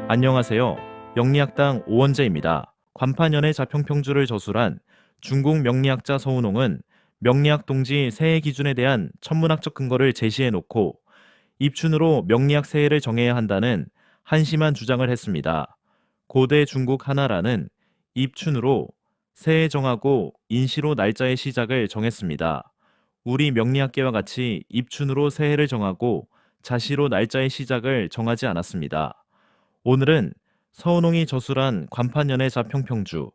안녕하세요. 영리학당 오원재입니다. 관판연의 자평평주를 저술한 중국 명리학자 서운홍은 명리학 동지 세해 기준에 대한 천문학적 근거를 제시해 놓고 입춘으로 명리학 세해를 정해야 한다는 한심한 주장을 했습니다. 고대 중국 하나라는 입춘으로 세해 정하고 인시로 날짜의 시작을 정했습니다. 우리 명리학계와 같이 입춘으로 세해를 정하고 자시로 날짜의 시작을 정하지 않았습니다. 오늘은 서운홍이 저술한 관판연의 자평평주,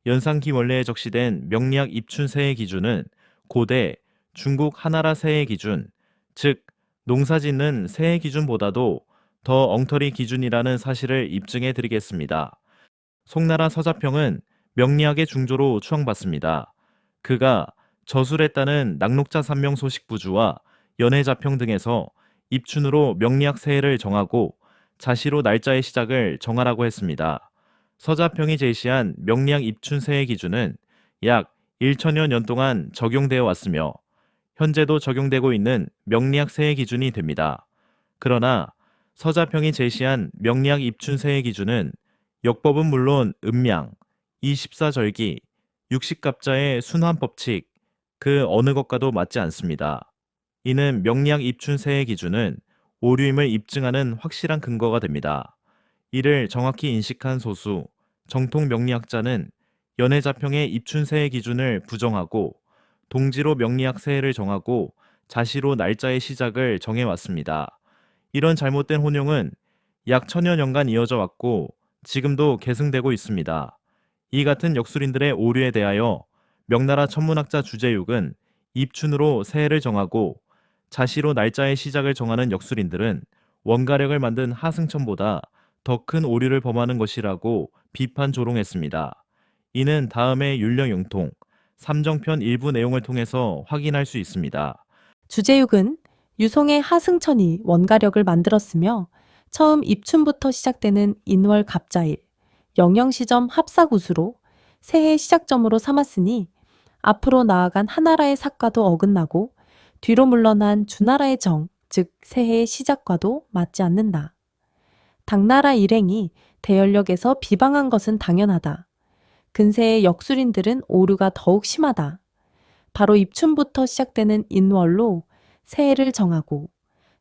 연산기 원래에 적시된 명리학 입춘세의 기준은 고대 중국 하나라 세의 기준, 즉 농사짓는 세의 기준보다도 더 엉터리 기준이라는 사실을 입증해 드리겠습니다. 송나라 서자평은 명리학의 중조로 추앙받습니다. 그가 저술했다는 낙록자 산명 소식부주와 연해자평 등에서 입춘으로 명리학 세해를 정하고 자시로 날짜의 시작을 정하라고 했습니다. 서자평이 제시한 명리학 입춘 세해 기준은 약 1천여 년 동안 적용되어 왔으며 현재도 적용되고 있는 명리학 세해 기준이 됩니다. 그러나 서자평이 제시한 명리학 입춘 세해 기준은 역법은 물론 음양, 24절기, 60갑자의 순환 법칙 그 어느 것과도 맞지 않습니다. 이는 명리학 입춘 세해 기준은 오류임을 입증하는 확실한 근거가 됩니다. 이를 정확히 인식한 소수, 정통 명리학자는 연해자평의 입춘세의 기준을 부정하고 동지로 명리학 세해를 정하고 자시로 날짜의 시작을 정해왔습니다. 이런 잘못된 혼용은 약 천여 년간 이어져 왔고 지금도 계승되고 있습니다. 이 같은 역술인들의 오류에 대하여 명나라 천문학자 주제육은 입춘으로 세해를 정하고 자시로 날짜의 시작을 정하는 역술인들은 원가력을 만든 하승천보다 더 큰 오류를 범하는 것이라고 비판 조롱했습니다. 이는 다음의 율령융통, 삼정편 일부 내용을 통해서 확인할 수 있습니다. 주제육은 유송의 하승천이 원가력을 만들었으며 처음 입춘부터 시작되는 인월 갑자일, 영영시점 합사구수로 새해 시작점으로 삼았으니 앞으로 나아간 하나라의 삭과도 어긋나고 뒤로 물러난 주나라의 정, 즉 새해의 시작과도 맞지 않는다. 당나라 일행이 대연력에서 비방한 것은 당연하다. 근세의 역술인들은 오류가 더욱 심하다. 바로 입춘부터 시작되는 인월로 새해를 정하고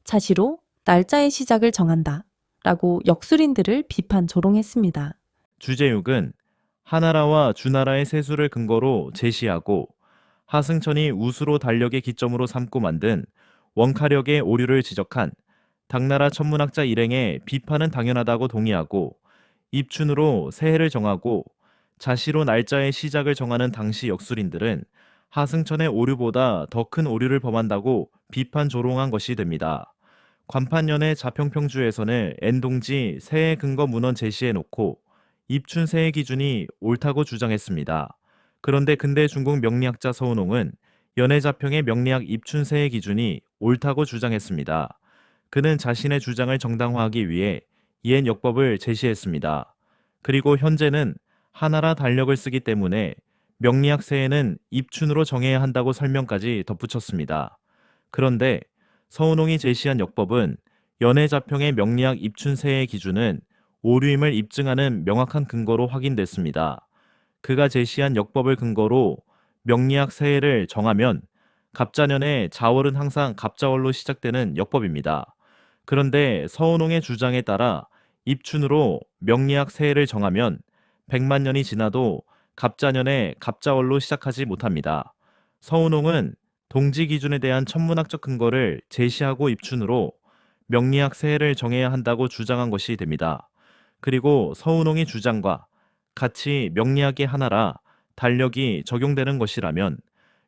자시로 날짜의 시작을 정한다. 라고 역술인들을 비판 조롱했습니다. 주제육은 하나라와 주나라의 세수를 근거로 제시하고 하승천이 우수로 달력의 기점으로 삼고 만든 원가력의 오류를 지적한 당나라 천문학자 일행의 비판은 당연하다고 동의하고 입춘으로 새해를 정하고 자시로 날짜의 시작을 정하는 당시 역술인들은 하승천의 오류보다 더 큰 오류를 범한다고 비판 조롱한 것이 됩니다. 관판연의 자평평주에서는 N동지 새해 근거 문헌 제시해 놓고 입춘 새해 기준이 옳다고 주장했습니다. 그런데 근대 중국 명리학자 서운홍은 연해자평의 명리학 입춘 새해 기준이 옳다고 주장했습니다. 그는 자신의 주장을 정당화하기 위해 이엔 역법을 제시했습니다. 그리고 현재는 하나라 달력을 쓰기 때문에 명리학 새해는 입춘으로 정해야 한다고 설명까지 덧붙였습니다. 그런데 서운홍이 제시한 역법은 연해자평의 명리학 입춘 새해 기준은 오류임을 입증하는 명확한 근거로 확인됐습니다. 그가 제시한 역법을 근거로 명리학 새해를 정하면 갑자년의 자월은 항상 갑자월로 시작되는 역법입니다. 그런데 서운홍의 주장에 따라 입춘으로 명리학 새해를 정하면 100만 년이 지나도 갑자년에 갑자월로 시작하지 못합니다. 서운홍은 동지 기준에 대한 천문학적 근거를 제시하고 입춘으로 명리학 새해를 정해야 한다고 주장한 것이 됩니다. 그리고 서운홍의 주장과 같이 명리학의 하나라 달력이 적용되는 것이라면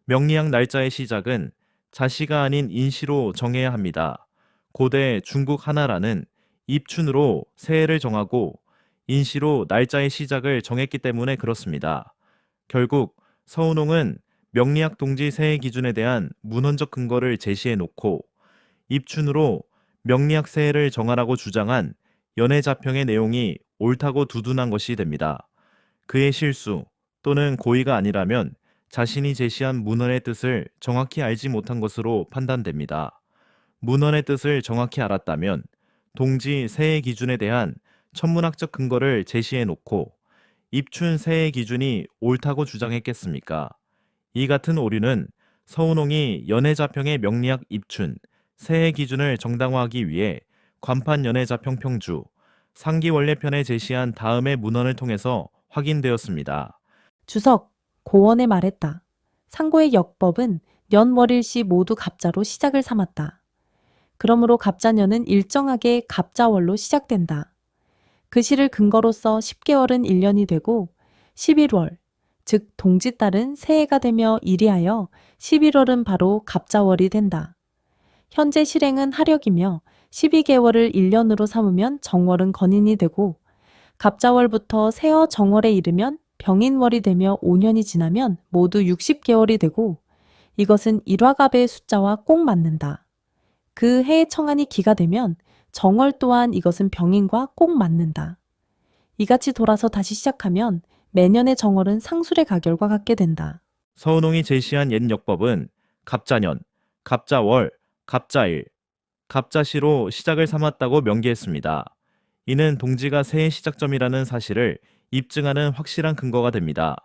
명리학 날짜의 시작은 자시가 아닌 인시로 정해야 합니다. 고대 중국 하나라는 입춘으로 새해를 정하고 인시로 날짜의 시작을 정했기 때문에 그렇습니다. 결국 서운홍은 명리학 동지 새해 기준에 대한 문헌적 근거를 제시해 놓고 입춘으로 명리학 새해를 정하라고 주장한 연해자평의 내용이 옳다고 두둔한 것이 됩니다. 그의 실수 또는 고의가 아니라면 자신이 제시한 문헌의 뜻을 정확히 알지 못한 것으로 판단됩니다. 문헌의 뜻을 정확히 알았다면 동지 새해 기준에 대한 천문학적 근거를 제시해 놓고 입춘 새해 기준이 옳다고 주장했겠습니까? 이 같은 오류는 서운홍이 연해자평의 명리학 입춘, 새해 기준을 정당화하기 위해 관판 연해자평 평주, 상기원례편에 제시한 다음의 문헌을 통해서 확인되었습니다. 주석, 고원에 말했다. 상고의 역법은 년월일시 모두 갑자로 시작을 삼았다. 그러므로 갑자년은 일정하게 갑자월로 시작된다. 그 시를 근거로써 10개월은 1년이 되고 11월, 즉 동짓달은 새해가 되며 이리하여 11월은 바로 갑자월이 된다. 현재 실행은 하력이며 12개월을 1년으로 삼으면 정월은 건인이 되고 갑자월부터 세어 정월에 이르면 병인월이 되며 5년이 지나면 모두 60개월이 되고 이것은 일화갑의 숫자와 꼭 맞는다. 그 해의 청한이 기가 되면 정월 또한 이것은 병인과 꼭 맞는다. 이같이 돌아서 다시 시작하면 매년의 정월은 상술의 가결과 같게 된다. 서운홍이 제시한 옛 역법은 갑자년, 갑자월, 갑자일, 갑자시로 시작을 삼았다고 명기했습니다. 이는 동지가 새해 시작점이라는 사실을 입증하는 확실한 근거가 됩니다.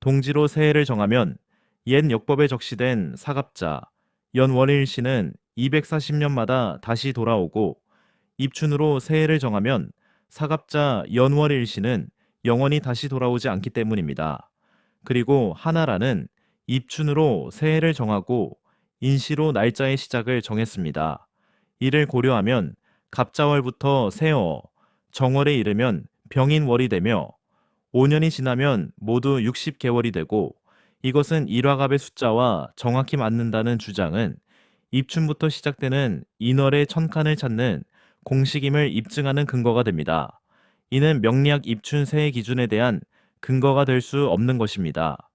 동지로 새해를 정하면 옛 역법에 적시된 사갑자, 연월일시는 240년마다 다시 돌아오고 입춘으로 새해를 정하면 사갑자 연월일시는 영원히 다시 돌아오지 않기 때문입니다. 그리고 하나라는 입춘으로 새해를 정하고 인시로 날짜의 시작을 정했습니다. 이를 고려하면 갑자월부터 새어, 정월에 이르면 병인월이 되며 5년이 지나면 모두 60개월이 되고 이것은 일화갑의 숫자와 정확히 맞는다는 주장은 입춘부터 시작되는 인월의 천칸을 찾는 공식임을 입증하는 근거가 됩니다. 이는 명리학 입춘 새해 기준에 대한 근거가 될 수 없는 것입니다.